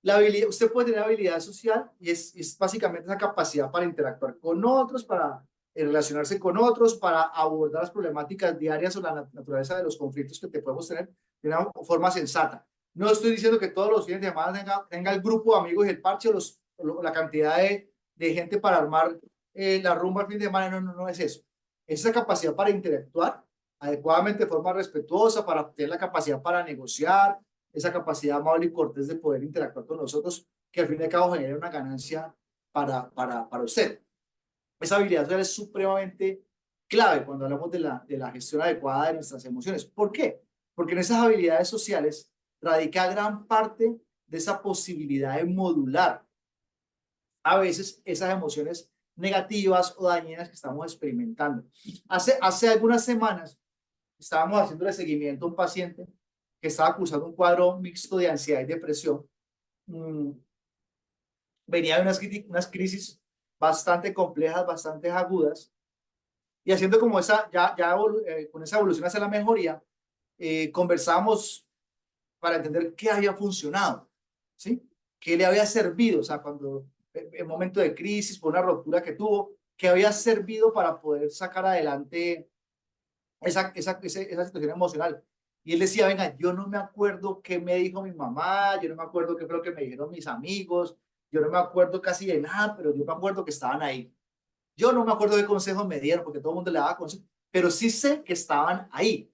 La habilidad, usted puede tener habilidad social y es básicamente esa capacidad para interactuar con otros, para relacionarse con otros, para abordar las problemáticas diarias o la naturaleza de los conflictos que te podemos tener de una forma sensata. No estoy diciendo que todos los fines de semana tenga el grupo de amigos y el parche o la cantidad de gente para armar la rumba al fin de semana. No es eso. Es esa capacidad para interactuar adecuadamente de forma respetuosa, para tener la capacidad para negociar, esa capacidad amable y cortés de poder interactuar con nosotros, que al fin y al cabo genera una ganancia para usted. Esa habilidad social es supremamente clave cuando hablamos de la gestión adecuada de nuestras emociones. ¿Por qué? Porque en esas habilidades sociales radica gran parte de esa posibilidad de modular a veces esas emociones negativas o dañinas que estamos experimentando. Hace algunas semanas estábamos haciéndole seguimiento a un paciente que estaba cursando un cuadro mixto de ansiedad y depresión. Venía de unas crisis bastante complejas, bastante agudas, y haciendo como con esa evolución hacia la mejoría, conversamos para entender qué había funcionado, ¿sí? ¿Qué le había servido? O sea, cuando en momento de crisis, por una ruptura que tuvo, ¿qué había servido para poder sacar adelante esa situación emocional? Y él decía, venga, yo no me acuerdo qué me dijo mi mamá, yo no me acuerdo qué fue lo que me dijeron mis amigos, yo no me acuerdo casi de nada, pero yo me acuerdo que estaban ahí. Yo no me acuerdo qué consejos me dieron, porque todo el mundo le daba consejos, pero sí sé que estaban ahí.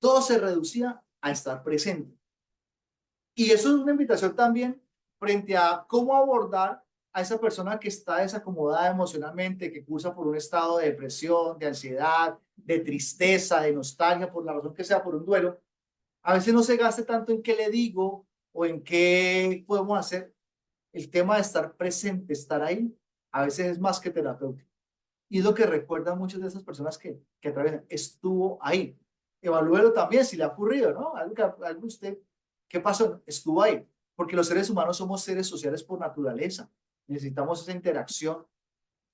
Todo se reducía a estar presente. Y eso es una invitación también frente a cómo abordar a esa persona que está desacomodada emocionalmente, que cursa por un estado de depresión, de ansiedad, de tristeza, de nostalgia, por la razón que sea, por un duelo. A veces no se gaste tanto en qué le digo o en qué podemos hacer. El tema de estar presente, estar ahí, a veces es más que terapéutico. Y es lo que recuerdan muchas de esas personas que atraviesan. Estuvo ahí. Evalúelo también si le ha ocurrido, ¿no? Algo usted, ¿qué pasó? Estuvo ahí. Porque los seres humanos somos seres sociales por naturaleza. Necesitamos esa interacción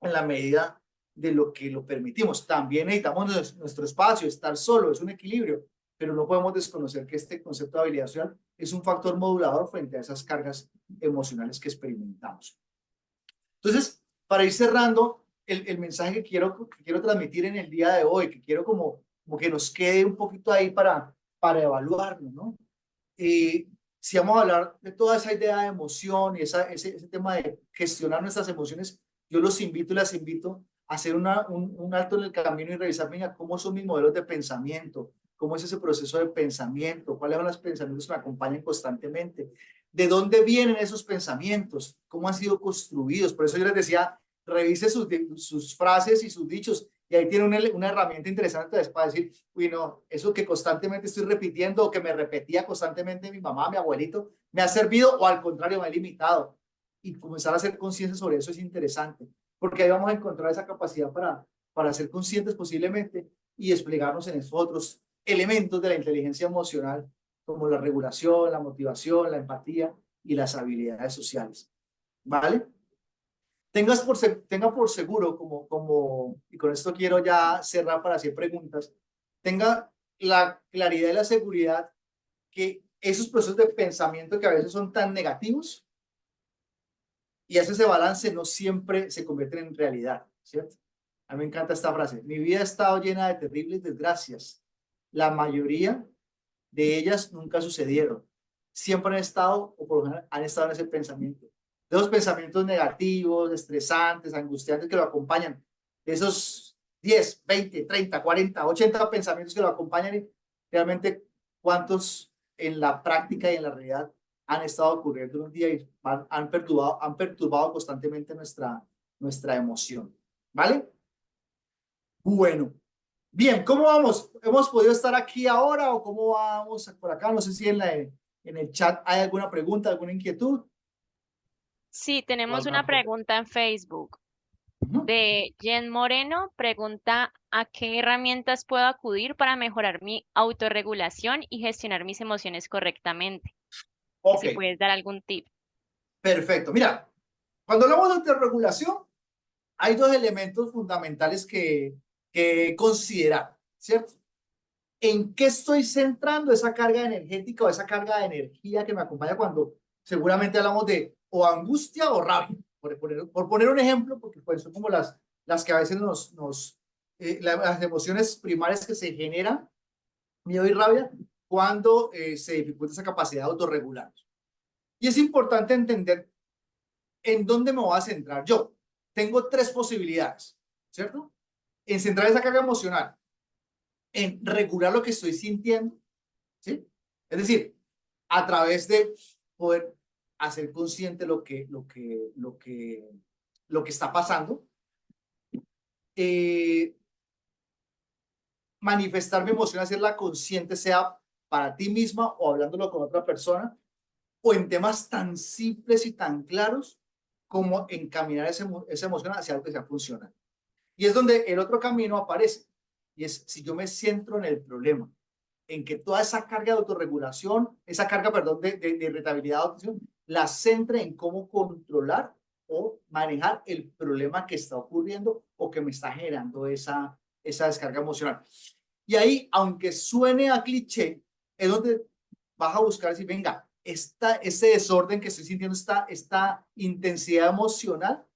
en la medida de lo que lo permitimos. También necesitamos nuestro espacio, estar solo, es un equilibrio, pero no podemos desconocer que este concepto de habilidad social es un factor modulador frente a esas cargas emocionales que experimentamos. Entonces, para ir cerrando, el mensaje que quiero transmitir en el día de hoy, que quiero como que nos quede un poquito ahí para evaluarnos, ¿no? Si vamos a hablar de toda esa idea de emoción y ese tema de gestionar nuestras emociones, yo los invito y las invito a hacer un alto en el camino y revisar, venga, cómo son mis modelos de pensamiento, cómo es ese proceso de pensamiento, cuáles son los pensamientos que me acompañan constantemente, de dónde vienen esos pensamientos, cómo han sido construidos. Por eso yo les decía, revise sus frases y sus dichos, y ahí tiene una herramienta interesante para decir, uy, no, eso que constantemente estoy repitiendo o que me repetía constantemente mi mamá, mi abuelito, me ha servido o al contrario me ha limitado. Y comenzar a hacer conciencia sobre eso es interesante, porque ahí vamos a encontrar esa capacidad para ser conscientes posiblemente y desplegarnos en esos otros elementos de la inteligencia emocional, como la regulación, la motivación, la empatía y las habilidades sociales. ¿Vale? Tenga por seguro, y con esto quiero ya cerrar para hacer preguntas, tenga la claridad y la seguridad que esos procesos de pensamiento que a veces son tan negativos y hace ese balance no siempre se convierten en realidad, ¿cierto? A mí me encanta esta frase, mi vida ha estado llena de terribles desgracias, la mayoría de ellas nunca sucedieron. Siempre han estado, o por lo menos han estado en ese pensamiento. De esos pensamientos negativos, estresantes, angustiantes que lo acompañan. De esos 10, 20, 30, 40, 80 pensamientos que lo acompañan, y realmente cuántos en la práctica y en la realidad han estado ocurriendo en un día y han perturbado constantemente nuestra emoción. ¿Vale? Bueno. Bien, ¿cómo vamos? ¿Hemos podido estar aquí ahora o cómo vamos por acá? No sé si en el chat hay alguna pregunta, alguna inquietud. Sí, O tenemos una alguna cosa. pregunta en Facebook Ujú. de Jen Moreno. Pregunta, ¿a qué herramientas puedo acudir para mejorar mi autorregulación y gestionar mis emociones correctamente? Que Ok, si puedes dar algún tip. perfecto. Mira, cuando hablamos de autorregulación, hay dos elementos fundamentales que considerar, ¿cierto? ¿En qué estoy centrando esa carga energética o esa carga de energía que me acompaña cuando seguramente hablamos de o angustia o rabia? Por poner un ejemplo, porque pues son como las que a veces las emociones primarias que se generan, miedo y rabia, cuando se dificulta esa capacidad de autorregular. Y es importante entender en dónde me voy a centrar yo. Tengo tres posibilidades, ¿cierto? En centrar esa carga emocional, en regular lo que estoy sintiendo, ¿sí? Es decir, a través de poder hacer consciente lo que está pasando, eh, manifestar mi emoción, hacerla consciente, sea para ti misma o hablándolo con otra persona, o en temas tan simples y tan claros como encaminar esa emoción hacia algo que sea funcional. Y es donde el otro camino aparece, y es si yo me centro en el problema, en que toda esa carga de autorregulación, esa carga, perdón, de irritabilidad, la centre en cómo controlar o manejar el problema que está ocurriendo o que me está generando esa descarga emocional. Y ahí, aunque suene a cliché, es donde vas a buscar decir, venga, ese desorden que estoy sintiendo, esta intensidad emocional,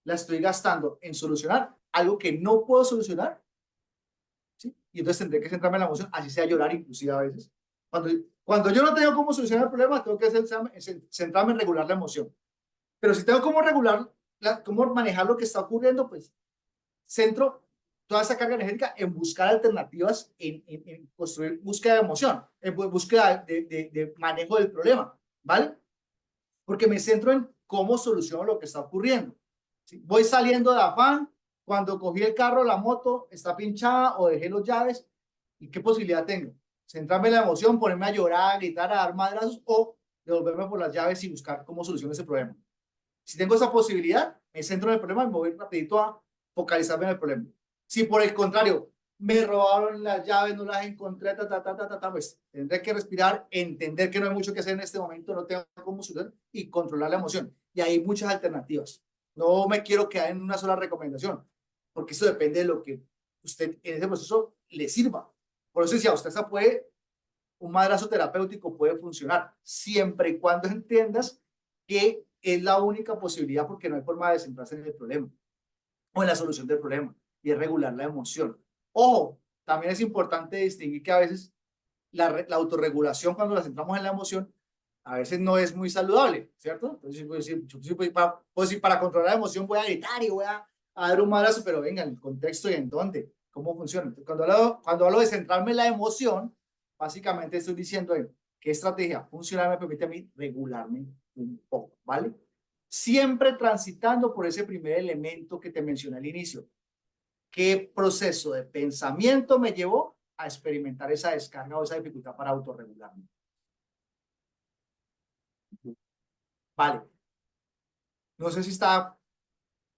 la estoy gastando en solucionar algo que no puedo solucionar, ¿sí? Y entonces tendré que centrarme en la emoción, así sea llorar inclusive a veces. Cuando yo no tengo cómo solucionar el problema, tengo que centrarme en regular la emoción. Pero si tengo cómo regular, cómo manejar lo que está ocurriendo, pues centro toda esa carga energética en buscar alternativas, en construir búsqueda de emoción, en búsqueda de manejo del problema, ¿vale? Porque me centro en cómo soluciono lo que está ocurriendo. ¿Sí? Voy saliendo de afán, cuando cogí el carro, la moto está pinchada o dejé los llaves, ¿y qué posibilidad tengo? Centrarme en la emoción, ponerme a llorar, a gritar, a dar madrazos o devolverme por las llaves y buscar cómo soluciono ese problema. Si tengo esa posibilidad, me centro en el problema y me voy rapidito a focalizarme en el problema. Si por el contrario, me robaron las llaves, no las encontré, pues tendré que respirar, entender que no hay mucho que hacer en este momento, no tengo cómo solucionar y controlar la emoción. Y hay muchas alternativas. No me quiero quedar en una sola recomendación, porque eso depende de lo que usted en ese proceso le sirva. Por eso decía, usted un madrazo terapéutico puede funcionar siempre y cuando entiendas que es la única posibilidad porque no hay forma de centrarse en el problema o en la solución del problema y es regular la emoción. Ojo, también es importante distinguir que a veces la autorregulación cuando la centramos en la emoción a veces no es muy saludable, ¿cierto? Entonces, pues, para controlar la emoción voy a gritar y voy a dar un madrazo, pero venga, en el contexto y en dónde, cómo funciona. Entonces, cuando hablo de centrarme en la emoción, básicamente estoy diciendo qué estrategia funcional me permite a mí regularme un poco, ¿vale? Siempre transitando por ese primer elemento que te mencioné al inicio. ¿Qué proceso de pensamiento me llevó a experimentar esa descarga o esa dificultad para autorregularme? Vale. No sé si está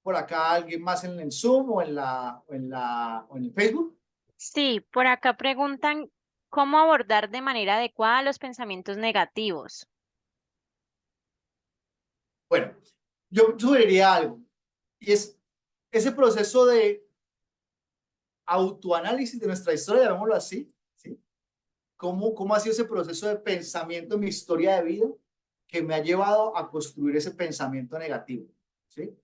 por acá alguien más en el Zoom o en el Facebook. Sí, por acá preguntan cómo abordar de manera adecuada los pensamientos negativos. Bueno, yo sugeriría algo y es ese proceso de autoanálisis de nuestra historia, llamémoslo así, ¿sí? ¿Cómo ha sido ese proceso de pensamiento en mi historia de vida que me ha llevado a construir ese pensamiento negativo? ¿Sí?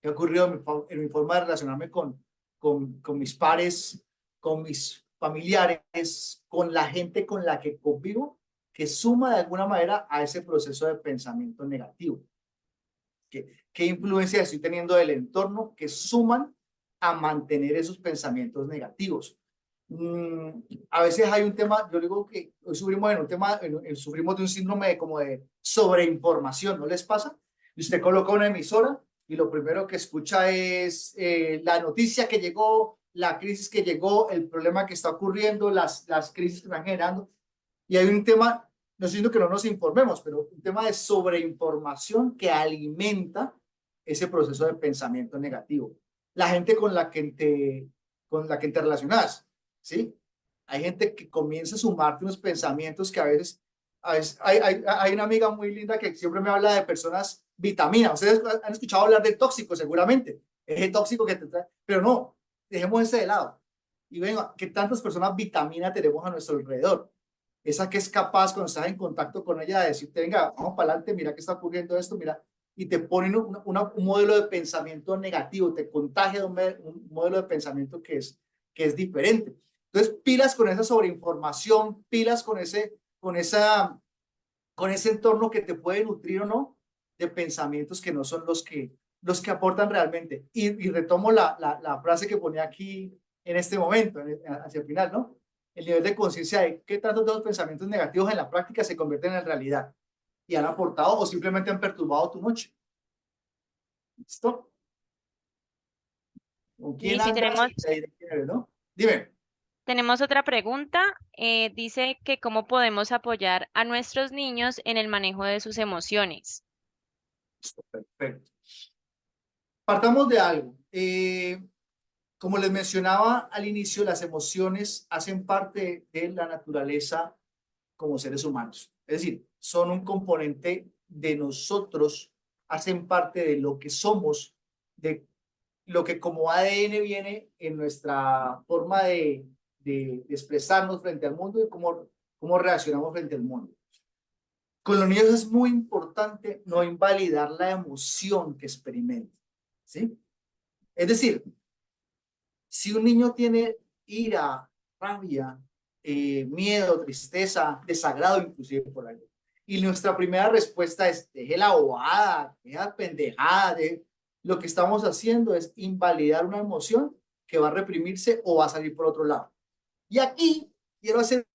¿Qué ha ocurrido en mi forma de relacionarme con mis pares, con mis familiares, con la gente con la que convivo, que suma de alguna manera a ese proceso de pensamiento negativo. ¿Qué influencia estoy teniendo del entorno que suman a mantener esos pensamientos negativos? A veces hay un tema, yo digo que hoy sufrimos en un tema, sufrimos de un síndrome como de sobreinformación, ¿no les pasa? Y usted coloca una emisora y lo primero que escucha es la noticia que llegó, la crisis que llegó, el problema que está ocurriendo, las crisis que están generando. Y hay un tema, no estoy diciendo que no nos informemos, pero un tema de sobreinformación que alimenta ese proceso de pensamiento negativo. La gente con la que te relacionas, ¿sí? Hay gente que comienza a sumarte unos pensamientos que a veces hay una amiga muy linda que siempre me habla de personas vitaminas. Ustedes han escuchado hablar del tóxico, seguramente. Es el tóxico que te trae, pero no, dejemos ese de lado. Y venga, ¿qué tantas personas vitamina tenemos a nuestro alrededor? Esa que es capaz, cuando estás en contacto con ella, de decirte, venga, vamos para adelante, mira que está ocurriendo esto, mira, y te ponen un modelo de pensamiento negativo, te contagia un modelo de pensamiento que es diferente. Entonces, pilas con esa sobreinformación, pilas con ese entorno que te puede nutrir o no de pensamientos que no son los que aportan realmente. Y retomo la frase que ponía aquí en este momento, hacia el final, ¿no? El nivel de conciencia de qué tantos de los pensamientos negativos en la práctica se convierten en realidad y han aportado o simplemente han perturbado tu noche. ¿Listo? ¿Con quién Listo, y andas? tenemos, Y te diré quién eres, ¿no? Dime. tenemos otra pregunta. Dice que cómo podemos apoyar a nuestros niños en el manejo de sus emociones. Perfecto. Partamos de algo. Como les mencionaba al inicio, las emociones hacen parte de la naturaleza como seres humanos. Es decir, son un componente de nosotros, hacen parte de lo que somos, de lo que como ADN viene en nuestra forma de expresarnos frente al mundo y cómo reaccionamos frente al mundo. Con los niños es muy importante no invalidar la emoción que experimentan, ¿sí? Es decir, si un niño tiene ira, rabia, miedo, tristeza, desagrado inclusive por algo, y nuestra primera respuesta es, deje la bobada, deje la pendejada, lo que estamos haciendo es invalidar una emoción que va a reprimirse o va a salir por otro lado. Y aquí quiero hacer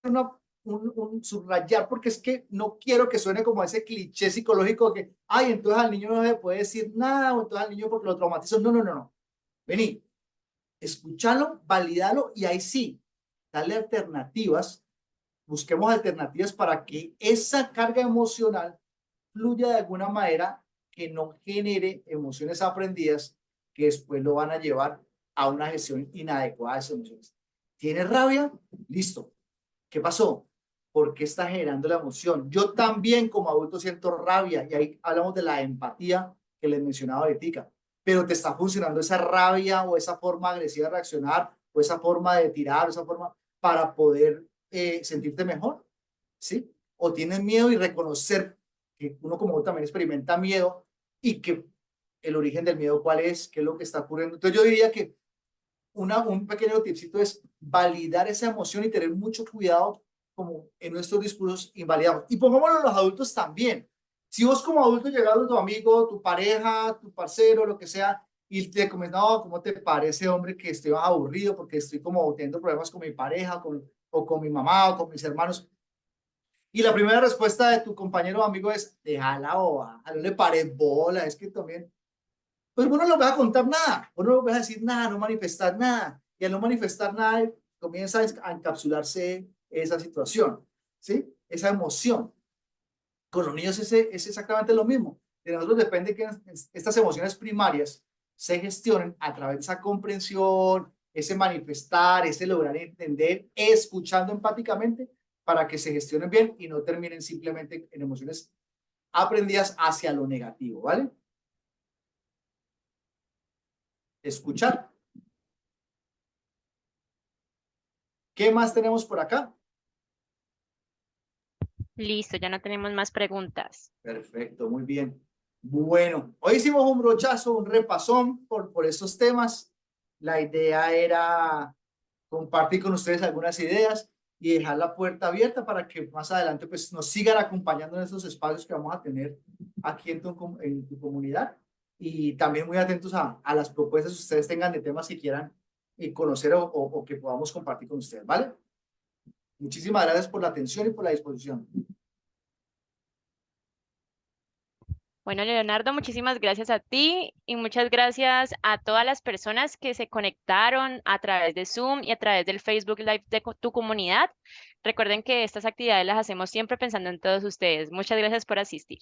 un subrayar, porque es que no quiero que suene como ese cliché psicológico que, ay, entonces al niño no se puede decir nada, o entonces al niño porque lo traumatizo. No, no, no, no. Vení, escúchalo, validalo y ahí sí, darle alternativas, busquemos alternativas para que esa carga emocional fluya de alguna manera que no genere emociones aprendidas que después lo van a llevar a una gestión inadecuada de esas emociones. ¿Tienes rabia? Listo. ¿Qué pasó? ¿Por qué está generando la emoción? Yo también como adulto siento rabia y ahí hablamos de la empatía que les mencionaba ahorita, pero te está funcionando esa rabia o esa forma agresiva de reaccionar o esa forma de tirar o esa forma para poder sentirte mejor, ¿sí? O tienes miedo y reconocer que uno como adulto también experimenta miedo y que el origen del miedo cuál es, qué es lo que está ocurriendo. Entonces yo diría que un pequeño tipcito es validar esa emoción y tener mucho cuidado como en nuestros discursos invalidamos. Y pongámoslo los adultos también. Si vos como adulto llegas a tu amigo, tu pareja, tu parcero, lo que sea, y te comentas, no, ¿cómo te parece, hombre, que estoy más aburrido porque estoy como teniendo problemas con mi pareja o con mi mamá o con mis hermanos? Y la primera respuesta de tu compañero o amigo es, déjala boba, no le pares bola, es que también pues vos no le vas a contar nada, vos no le vas a decir nada, no manifestar nada. Y al no manifestar nada, comienza a encapsularse esa situación, ¿sí? Esa emoción. Con los niños es exactamente lo mismo. De nosotros depende que estas emociones primarias se gestionen a través de esa comprensión, ese manifestar, ese lograr entender, escuchando empáticamente para que se gestionen bien y no terminen simplemente en emociones aprendidas hacia lo negativo, ¿vale? Escuchar. ¿Qué más tenemos por acá? Listo, ya no tenemos más preguntas. Perfecto, muy bien. Bueno, hoy hicimos un brochazo, un repasón por estos temas. La idea era compartir con ustedes algunas ideas y dejar la puerta abierta para que más adelante pues nos sigan acompañando en estos espacios que vamos a tener aquí en tu comunidad, y también muy atentos a las propuestas que ustedes tengan de temas que quieran conocer o que podamos compartir con ustedes, ¿vale? Muchísimas gracias por la atención y por la disposición. Bueno, Leonardo, muchísimas gracias a ti y muchas gracias a todas las personas que se conectaron a través de Zoom y a través del Facebook Live de tu comunidad. Recuerden que estas actividades las hacemos siempre pensando en todos ustedes. Muchas gracias por asistir.